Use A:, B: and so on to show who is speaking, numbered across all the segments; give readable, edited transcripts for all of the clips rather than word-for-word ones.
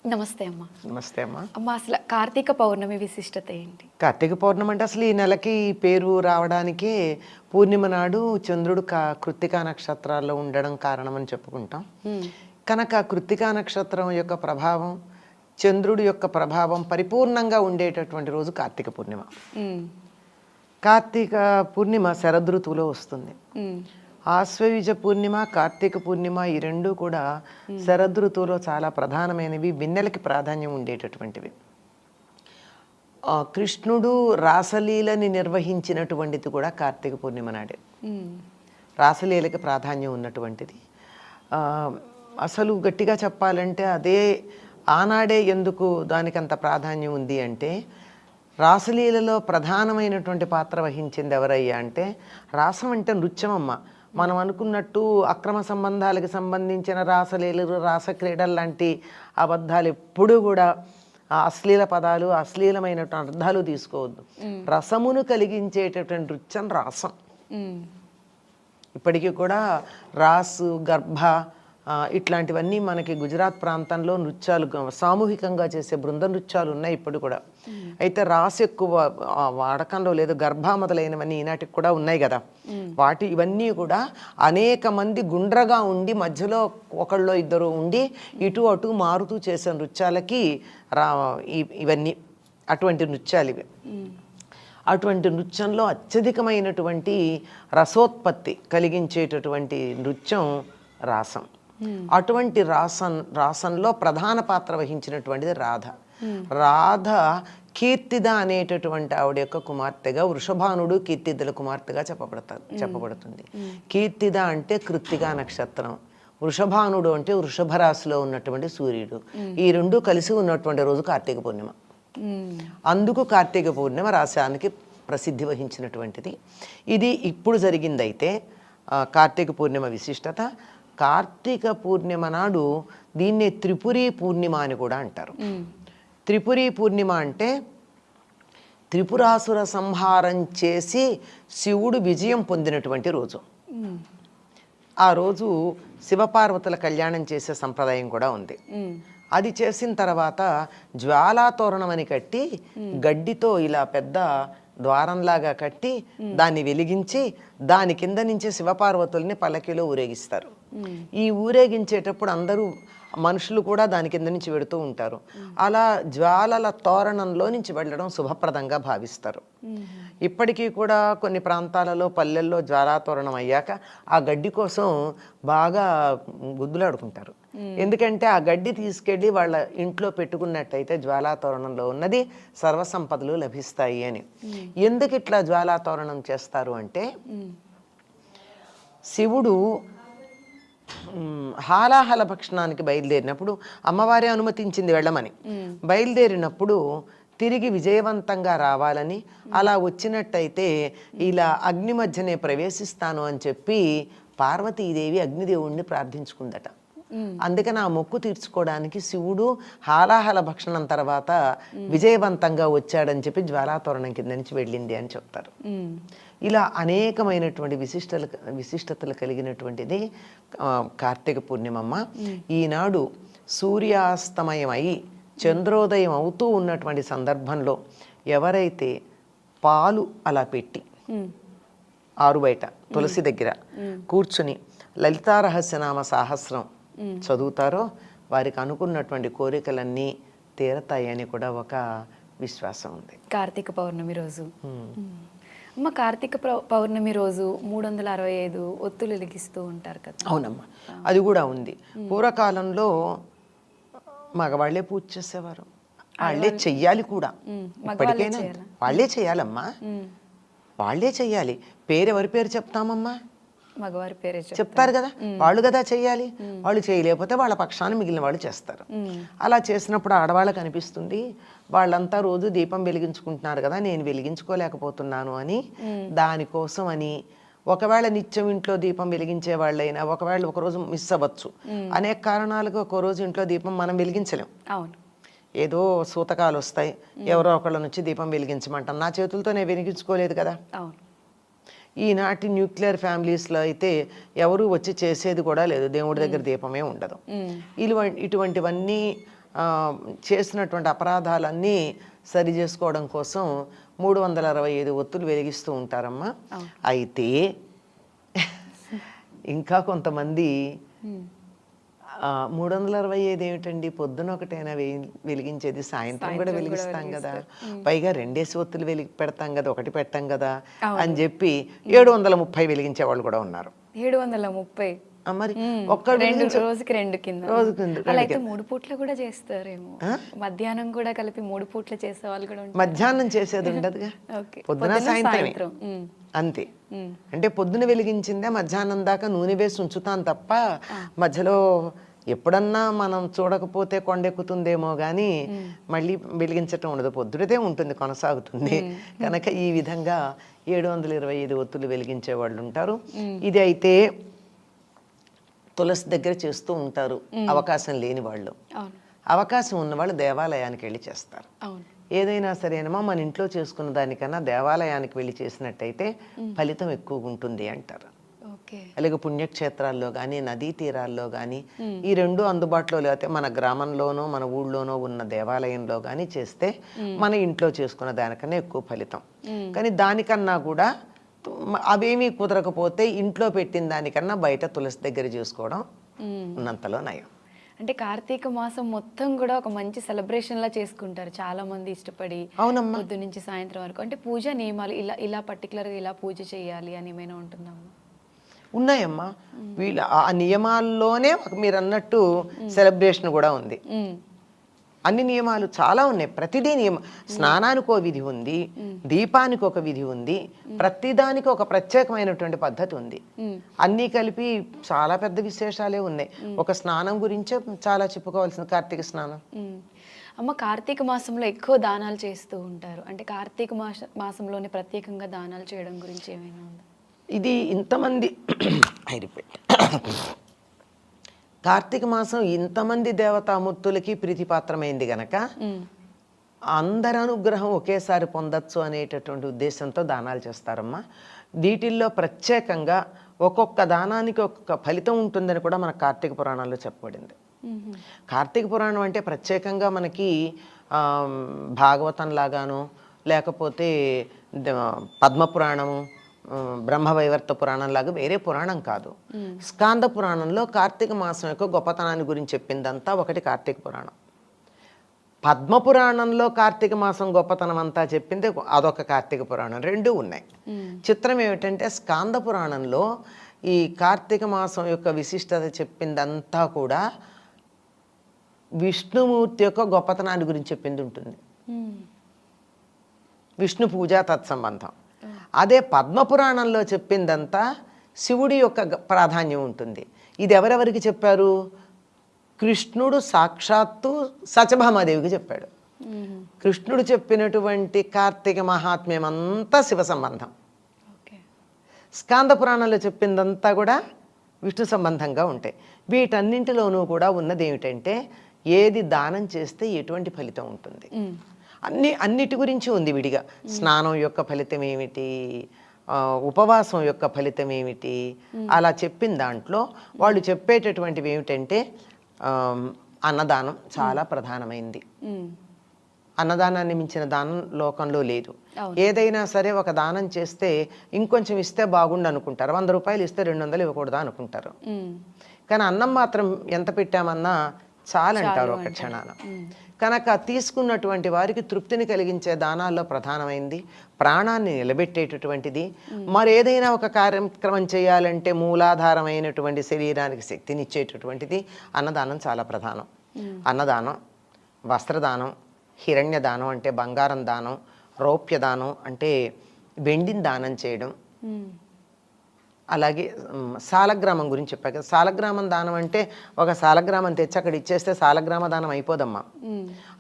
A: నమస్తే అమ్మ.
B: నమస్తే అమ్మా.
A: అమ్మ అసలు కార్తీక పౌర్ణమి విశిష్టత ఏంటి?
B: కార్తీక పౌర్ణమి అంటే అసలు ఈ నెలకి పేరు రావడానికి పూర్ణిమ నాడు చంద్రుడు కృత్తికా నక్షత్రాల్లో ఉండడం కారణం అని చెప్పుకుంటాం. కనుక కృత్తికా నక్షత్రం యొక్క ప్రభావం, చంద్రుడి యొక్క ప్రభావం పరిపూర్ణంగా ఉండేటటువంటి రోజు కార్తీక పూర్ణిమ. కార్తీక పూర్ణిమ శరదృతువులో వస్తుంది. ఆశ్వయుజ పూర్ణిమ, కార్తీక పూర్ణిమ ఈ రెండు కూడా శరదృతువులో చాలా ప్రధానమైనవి, వెన్నెలకి ప్రాధాన్యం ఉండేటటువంటివి. కృష్ణుడు రాసలీలని నిర్వహించినటువంటిది కూడా కార్తీక పూర్ణిమ నాడే. రాసలీలకి ప్రాధాన్యం ఉన్నటువంటిది. అసలు గట్టిగా చెప్పాలంటే అదే ఆనాడే ఎందుకు దానికంత ప్రాధాన్యం ఉంది అంటే, రాసలీలలో ప్రధానమైనటువంటి పాత్ర వహించింది ఎవరయ్యా అంటే, రాసం అంటే నృత్యం అమ్మ. మనం అనుకున్నట్టు అక్రమ సంబంధాలకు సంబంధించిన రాసలీలలు, రాసక్రీడలు లాంటి అబద్ధాలు ఎప్పుడూ కూడా అశ్లీల పదాలు, అశ్లీలమైనటువంటి అర్థాలు తీసుకోవద్దు. రసమును కలిగించేటటువంటి నృత్యం రాసం. ఇప్పటికీ కూడా రాసు, గర్భ ఇట్లాంటివన్నీ మనకి గుజరాత్ ప్రాంతంలో నృత్యాలు, సామూహికంగా చేసే బృంద నృత్యాలు ఉన్నాయి ఇప్పుడు కూడా. అయితే రాసు ఎక్కువ వాడకంలో లేదు. గర్భ మొదలైనవన్నీ ఈనాటికి కూడా ఉన్నాయి కదా. ఇవన్నీ కూడా అనేక మంది గుండ్రగా ఉండి మధ్యలో ఒకళ్ళో ఇద్దరు ఉండి ఇటు అటు మారుతూ చేసే నృత్యాలకి ఇవన్నీ అటువంటి నృత్యాలు ఇవి. అటువంటి నృత్యంలో అత్యధికమైనటువంటి రసోత్పత్తి కలిగించేటటువంటి నృత్యం రాసం. అటువంటి రాసంలో ప్రధాన పాత్ర వహించినటువంటిది రాధ. రాధ కీర్తిద అనేటటువంటి ఆవిడ యొక్క కుమార్తెగా, వృషభానుడు కీర్తిదల కుమార్తెగా చెప్పబడుతుంది. కీర్తిద అంటే కృత్తికా నక్షత్రం, వృషభానుడు అంటే వృషభ రాశిలో ఉన్నటువంటి సూర్యుడు. ఈ రెండు కలిసి ఉన్నటువంటి రోజు కార్తీక పూర్ణిమ. అందుకు కార్తీక పూర్ణిమ రాశానికి ప్రసిద్ధి వహించినటువంటిది. ఇది ఇప్పుడు జరిగిందైతే కార్తీక పూర్ణిమ విశిష్టత. కార్తీక పూర్ణిమ నాడు దీన్నే త్రిపురీ పూర్ణిమ అని కూడా అంటారు. త్రిపురీ పూర్ణిమ అంటే త్రిపురాసుర సంహారం చేసి శివుడు విజయం పొందినటువంటి రోజు. ఆ రోజు శివపార్వతుల కళ్యాణం చేసే సంప్రదాయం కూడా ఉంది. అది చేసిన తర్వాత జ్వాలాతోరణం అని కట్టి, గడ్డితో ఇలా పెద్ద ద్వారంలాగా కట్టి దాన్ని వెలిగించి దాని కింద నుంచి శివపార్వతుల్ని పల్లకిలో ఊరేగిస్తారు. ఈ ఊరేగించేటప్పుడు అందరూ మనుషులు కూడా దాని కింద నుంచి వెడుతూ ఉంటారు. అలా జ్వాలల తోరణంలో నుంచి వెళ్ళడం శుభప్రదంగా భావిస్తారు. ఇప్పటికీ కూడా కొన్ని ప్రాంతాలలో, పల్లెల్లో జ్వాలాతోరణం అయ్యాక ఆ గడ్డి కోసం బాగా గుద్దులాడుకుంటారు. ఎందుకంటే ఆ గడ్డి తీసుకెళ్ళి వాళ్ళ ఇంట్లో పెట్టుకున్నట్టయితే జ్వాలాతోరణంలో ఉన్నది సర్వసంపదలు లభిస్తాయి అని. ఎందుకు ఇట్లా జ్వాలాతోరణం చేస్తారు అంటే, శివుడు హాలాహల భక్షణానికి బయలుదేరినప్పుడు అమ్మవారే అనుమతించింది వెళ్ళమని. బయలుదేరినప్పుడు తిరిగి విజయవంతంగా రావాలని, అలా వచ్చినట్టయితే ఇలా అగ్ని మధ్యనే ప్రవేశిస్తాను అని చెప్పి పార్వతీదేవి అగ్నిదేవుణ్ణి ప్రార్థించుకుందట. అందుకని ఆ మొక్కు తీర్చుకోవడానికి శివుడు హాలాహల భక్షణం తర్వాత విజయవంతంగా వచ్చాడని చెప్పి జ్వాలాతోరణం కింద నుంచి వెళ్ళింది అని చెప్తారు. ఇలా అనేకమైనటువంటి విశిష్టతలు కలిగినటువంటిది కార్తీక పూర్ణిమమ్మ. ఈనాడు సూర్యాస్తమయం అయి చంద్రోదయం అవుతూ ఉన్నటువంటి సందర్భంలో ఎవరైతే పాలు అలా పెట్టి ఆరు బయట తులసి దగ్గర కూర్చుని లలితారహస్యనామ సాహస్రం చదువుతారో వారికి అనుకున్నటువంటి కోరికలన్నీ తీరతాయని కూడా ఒక విశ్వాసం ఉంది.
A: కార్తీక పౌర్ణమి రోజు అమ్మ, కార్తీక పౌర్ణమి రోజు 365 ఒత్తులు వెలిగిస్తూ ఉంటారు కదా.
B: అవునమ్మా, అది కూడా ఉంది. పూర్వకాలంలో మగవాళ్లే పూజ చేసేవారు, వాళ్ళే చెయ్యాలి కూడా. ఇప్పటికైనా వాళ్ళే చెయ్యాలమ్మా, వాళ్ళే చెయ్యాలి. ఎవరి పేరు చెప్తామమ్మా?
A: మగవారి పేరే
B: చెప్తారు కదా, వాళ్ళు కదా చెయ్యాలి. వాళ్ళు చేయలేకపోతే వాళ్ళ పక్షాన్ని మిగిలిన వాళ్ళు చేస్తారు. అలా చేసినప్పుడు ఆడవాళ్ళకి అనిపిస్తుంది, వాళ్ళంతా రోజు దీపం వెలిగించుకుంటున్నారు కదా, నేను వెలిగించుకోలేకపోతున్నాను అని. దానికోసం అని ఒకవేళ నిత్యం ఇంట్లో దీపం వెలిగించే వాళ్ళైనా ఒకవేళ ఒకరోజు మిస్ అవ్వచ్చు. అనేక కారణాలుగా ఒక రోజు ఇంట్లో దీపం మనం వెలిగించలేం.
A: అవును,
B: ఏదో సూతకాలు వస్తాయి, ఎవరో ఒకళ్ళ నుంచి దీపం వెలిగించమంటాం. నా చేతులతో నేను వెలిగించుకోలేదు కదా.
A: అవును,
B: ఈనాటి న్యూక్లియర్ ఫ్యామిలీస్లో అయితే ఎవరు వచ్చి చేసేది కూడా లేదు, దేవుడి దగ్గర దీపమే ఉండదు. ఇటువంటివన్నీ చేసినటువంటి అపరాధాలన్నీ సరి చేసుకోవడం కోసం 365 ఒత్తులు వెలిగిస్తూ ఉంటారమ్మా. అయితే ఇంకా కొంతమంది 365 ఏమిటండి, పొద్దున ఒకటైనా వెలిగించేది, సాయంత్రం కూడా వెలిగిస్తాం కదా, పైగా 2 ఒత్తులు పెడతాం కదా, ఒకటి పెట్టాం కదా అని చెప్పి 730 వెలిగించే వాళ్ళు కూడా ఉన్నారు.
A: 730
B: మరి
A: రోజుకి 2 కింద అలా అయితే 3 పూట్ల కూడా చేస్తారేమో, మధ్యాహ్నం కూడా కలిపి 3 పూట్ల చేసే వాళ్ళు కూడా ఉంటారు.
B: మధ్యాహ్నం చేసేది ఉండదుగా, పొద్దున సాయంత్రం అంతే. అంటే పొద్దున వెలిగించిందే మధ్యాహ్నం దాకా నూనె వేసి ఉంచుతాం తప్ప మధ్యలో ఎప్పుడన్నా మనం చూడకపోతే కొండెక్కుతుందేమో కానీ మళ్ళీ వెలిగించటం ఉండదు, పొద్దునదే ఉంటుంది, కొనసాగుతుంది. కనుక ఈ విధంగా 725 ఒత్తులు వెలిగించే వాళ్ళు ఉంటారు. ఇది అయితే తులసి దగ్గర చేస్తూ ఉంటారు అవకాశం లేని వాళ్ళు. అవకాశం ఉన్నవాళ్ళు దేవాలయానికి వెళ్ళి చేస్తారు. ఏదైనా సరేనమ్మా మన ఇంట్లో చేసుకున్న దానికన్నా దేవాలయానికి వెళ్ళి చేసినట్టయితే ఫలితం ఎక్కువగా ఉంటుంది అంటారు. అలాగే పుణ్యక్షేత్రాల్లో కానీ నదీ తీరాల్లో కానీ ఈ రెండు అందుబాటులో లేకపోతే మన గ్రామంలోనో మన ఊళ్ళోనో ఉన్న దేవాలయంలో కానీ చేస్తే మన ఇంట్లో చేసుకున్న దానికన్నా ఎక్కువ ఫలితం. కానీ దానికన్నా కూడా అవేమీ కుదరకపోతే ఇంట్లో పెట్టిన దానికన్నా బయట తులసి దగ్గర చేసుకోవడం ఉన్నంతలో నయం.
A: అంటే కార్తీక మాసం మొత్తం కూడా ఒక మంచి సెలబ్రేషన్ లా చేసుకుంటారు చాలా మంది ఇష్టపడి.
B: అవునమ్మా,
A: పొద్దు నుంచి సాయంత్రం వరకు. అంటే పూజ నియమాలు ఇలా ఇలా పర్టికులర్గా ఇలా పూజ చేయాలి అని ఏమైనా ఉంటుందమ్మా?
B: ఉన్నాయమ్మా, వీళ్ళ ఆ నియమాల్లోనే మీరు అన్నట్టు సెలబ్రేషన్ కూడా ఉంది. అన్ని నియమాలు చాలా ఉన్నాయి, ప్రతిదీ నియమం. స్నానానికి ఒక విధి ఉంది, దీపానికి ఒక విధి ఉంది, ప్రతిదానికి ఒక ప్రత్యేకమైనటువంటి పద్ధతి ఉంది. అన్నీ కలిపి చాలా పెద్ద విశేషాలే ఉన్నాయి. ఒక స్నానం గురించే చాలా చెప్పుకోవాల్సింది కార్తీక స్నానం.
A: అమ్మ, కార్తీక మాసంలో ఎక్కువ దానాలు చేస్తూ ఉంటారు. అంటే కార్తీక మాసంలోనే ప్రత్యేకంగా దానాలు చేయడం గురించి ఏమైనా ఉందా?
B: ఇది ఇంతమంది కార్తీక మాసం ఇంతమంది దేవతామూర్తులకి ప్రీతిపాత్రమైంది గనక అందరి అనుగ్రహం ఒకేసారి పొందొచ్చు అనేటటువంటి ఉద్దేశంతో దానాలు చేస్తారమ్మా. వీటిల్లో ప్రత్యేకంగా ఒక్కొక్క దానానికి ఒక్కొక్క ఫలితం ఉంటుందని కూడా మన కార్తీక పురాణాల్లో చెప్పబడింది. కార్తీక పురాణం అంటే ప్రత్యేకంగా మనకి భాగవతం లాగాను లేకపోతే పద్మపురాణము బ్రహ్మవైవర్త పురాణం లాగా వేరే పురాణం కాదు. స్కాంద పురాణంలో కార్తీక మాసం యొక్క గొప్పతనాన్ని గురించి చెప్పిందంతా ఒకటి కార్తీక పురాణం. పద్మపురాణంలో కార్తీక మాసం గొప్పతనం అంతా చెప్పింది అదొక కార్తీక పురాణం, రెండూ ఉన్నాయి. చిత్రం ఏమిటంటే స్కాంద పురాణంలో ఈ కార్తీక మాసం యొక్క విశిష్టత చెప్పిందంతా కూడా విష్ణుమూర్తి యొక్క గొప్పతనాన్ని గురించి చెప్పింది ఉంటుంది, విష్ణు పూజ తత్సంబంధం. అదే పద్మపురాణంలో చెప్పిందంతా శివుడి యొక్క ప్రాధాన్యం ఉంటుంది. ఇది ఎవరెవరికి చెప్పారు? కృష్ణుడు సాక్షాత్తు సత్యభామాదేవికి చెప్పాడు. కృష్ణుడు చెప్పినటువంటి కార్తీక మహాత్మ్యం అంతా శివ సంబంధం. స్కాంద పురాణంలో చెప్పిందంతా కూడా విష్ణు సంబంధంగా ఉంటాయి. వీటన్నింటిలోనూ కూడా ఉన్నది ఏమిటంటే ఏది దానం చేస్తే ఎటువంటి ఫలితం ఉంటుంది అన్నిటి గురించి ఉంది విడిగా. స్నానం యొక్క ఫలితం ఏమిటి, ఉపవాసం యొక్క ఫలితం ఏమిటి, అలా చెప్పిన దాంట్లో వాళ్ళు చెప్పేటటువంటివి ఏమిటంటే అన్నదానం చాలా ప్రధానమైంది. అన్నదానాన్ని మించిన దానం లోకంలో లేదు. ఏదైనా సరే ఒక దానం చేస్తే ఇంకొంచెం ఇస్తే బాగుండు అనుకుంటారు, 100 రూపాయలు ఇస్తే 200 ఇవ్వకూడదా అనుకుంటారు. కానీ అన్నం మాత్రం ఎంత పెట్టామన్నా చాలంటారు ఒక క్షణాన. కనుక తీసుకున్నటువంటి వారికి తృప్తిని కలిగించే దానాల్లో ప్రధానమైంది, ప్రాణాన్ని నిలబెట్టేటటువంటిది. మరేదైనా ఒక కార్యక్రమం చేయాలంటే మూలాధారమైనటువంటి శరీరానికి శక్తినిచ్చేటటువంటిది అన్నదానం చాలా ప్రధానం. అన్నదానం, వస్త్రదానం, హిరణ్యదానం అంటే బంగారం దానం, రౌప్యదానం అంటే వెండిని దానం చేయడం. అలాగే సాలగ్రామం గురించి చెప్పాక, సాలగ్రామం దానం అంటే ఒక సాలగ్రామం తెచ్చి అక్కడ ఇచ్చేస్తే సాలగ్రామ దానం అయిపోదమ్మా.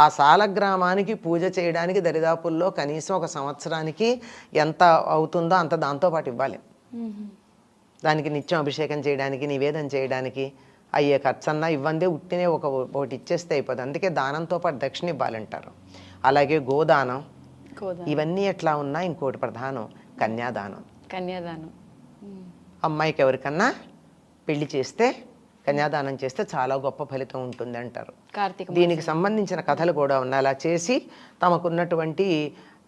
B: ఆ సాలగ్రామానికి పూజ చేయడానికి దరిదాపుల్లో కనీసం ఒక సంవత్సరానికి ఎంత అవుతుందో అంత దాంతోపాటు ఇవ్వాలి. దానికి నిత్యం అభిషేకం చేయడానికి, నివేదన చేయడానికి అయ్యే ఖర్చన్నా ఇవ్వందే, ఉట్టినే ఒకటి ఇచ్చేస్తే అయిపోతుంది. అందుకే దానంతో పాటు దక్షిణ ఇవ్వాలంటారు. అలాగే గోదానం, ఇవన్నీ ఎట్లా ఉన్నా ఇంకోటి ప్రధానం కన్యాదానం.
A: కన్యాదానం
B: అమ్మాయికి ఎవరికన్నా పెళ్లి చేస్తే కన్యాదానం చేస్తే చాలా గొప్ప ఫలితం ఉంటుంది అంటారు.
A: కార్తీక
B: దీనికి సంబంధించిన కథలు కూడా ఉన్నాయి. అలా చేసి తమకున్నటువంటి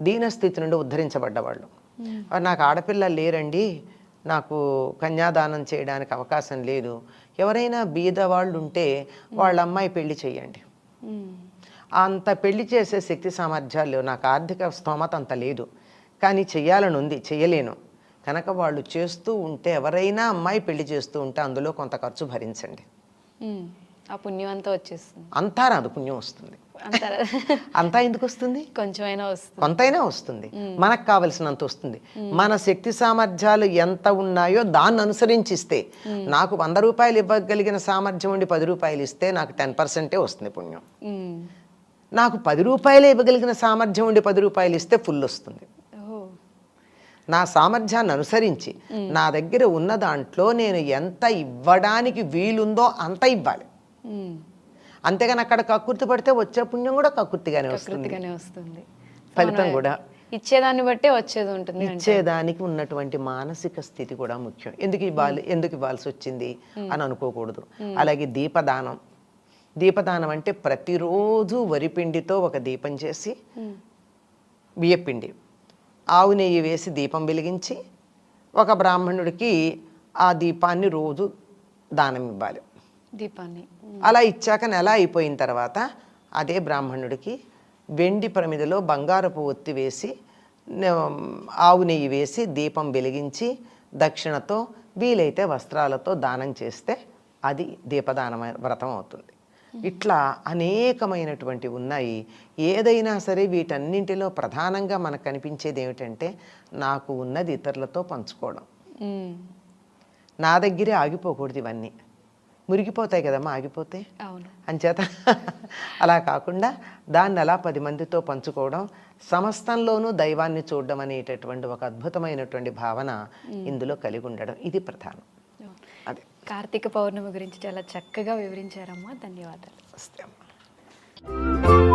B: దీనస్థితి నుండి ఉద్ధరించబడ్డవాళ్ళు. నాకు ఆడపిల్లలు లేరండి, నాకు కన్యాదానం చేయడానికి అవకాశం లేదు, ఎవరైనా బీద వాళ్ళు ఉంటే వాళ్ళ అమ్మాయి పెళ్లి చేయండి. అంత పెళ్లి చేసే శక్తి సామర్థ్యాలు లేవు, నాకు ఆర్థిక స్తోమత అంత లేదు, కానీ చెయ్యాలని ఉంది, చెయ్యలేను కనుక వాళ్ళు చేస్తూ ఉంటే, ఎవరైనా అమ్మాయి పెళ్లి చేస్తూ ఉంటే అందులో కొంత ఖర్చు భరించండి.
A: ఆ పుణ్యం అంతా వచ్చేస్తుంది.
B: అంతా రాదు, పుణ్యం వస్తుంది. అంతా ఎందుకు వస్తుంది?
A: కొంచెమైనా వస్తుంది,
B: కొంతైనా వస్తుంది, మనకు కావలసినంత వస్తుంది. మన శక్తి సామర్థ్యాలు ఎంత ఉన్నాయో దాన్ని అనుసరించిస్తే, నాకు 100 రూపాయలు ఇవ్వగలిగిన సామర్థ్యం ఉండి 10 రూపాయలు ఇస్తే నాకు 10% వస్తుంది పుణ్యం. నాకు 10 రూపాయలు ఇవ్వగలిగిన సామర్థ్యం ఉండి 10 రూపాయలు ఇస్తే ఫుల్ వస్తుంది. నా సామర్థ్యాన్ని అనుసరించి నా దగ్గర ఉన్న దాంట్లో నేను ఎంత ఇవ్వడానికి వీలుందో అంత ఇవ్వాలి. అంతేగాని అక్కడ కక్కుర్తి పడితే వచ్చే పుణ్యం కూడా కక్కుర్తిగానే వస్తుంది, ఫలితం కూడా
A: ఇచ్చేదాన్ని బట్టే వచ్చేది ఉంటుంది.
B: ఇచ్చేదానికి ఉన్నటువంటి మానసిక స్థితి కూడా ముఖ్యం. ఎందుకు ఇవ్వాల్సి వచ్చింది అని అనుకోకూడదు. అలాగే దీపదానం అంటే ప్రతిరోజు వరిపిండితో ఒక దీపం చేసి, బియ్యపిండి, ఆవు నెయ్యి వేసి దీపం వెలిగించి ఒక బ్రాహ్మణుడికి ఆ దీపాన్ని రోజు దానం ఇవ్వాలి.
A: దీపాన్ని
B: అలా ఇచ్చాక నెల అయిపోయిన తర్వాత అదే బ్రాహ్మణుడికి వెండి ప్రమిదలో బంగారపు ఒత్తి వేసి, ఆవు నెయ్యి వేసి దీపం వెలిగించి దక్షిణతో వీలైతే వస్త్రాలతో దానం చేస్తే అది దీపదాన వ్రతం అవుతుంది. ఇట్లా అనేకమైనటువంటి ఉన్నాయి. ఏదైనా సరే వీటన్నింటిలో ప్రధానంగా మనకు కనిపించేది ఏమిటంటే, నాకు ఉన్నది ఇతరులతో పంచుకోవడం. నా దగ్గరే ఆగిపోకూడదు, ఇవన్నీ మురిగిపోతాయి కదమ్మా ఆగిపోతే. అంచేత అలా కాకుండా దాన్ని అలా 10 మందితో పంచుకోవడం, సమస్తంలోనూ దైవాన్ని చూడడం అనేటటువంటి ఒక అద్భుతమైనటువంటి భావన ఇందులో కలిగి ఉండడం, ఇది ప్రధానం. అదే
A: కార్తీక పౌర్ణమి గురించి చాలా చక్కగా వివరించారమ్మా. ధన్యవాదాలు.
B: వస్తే అమ్మా.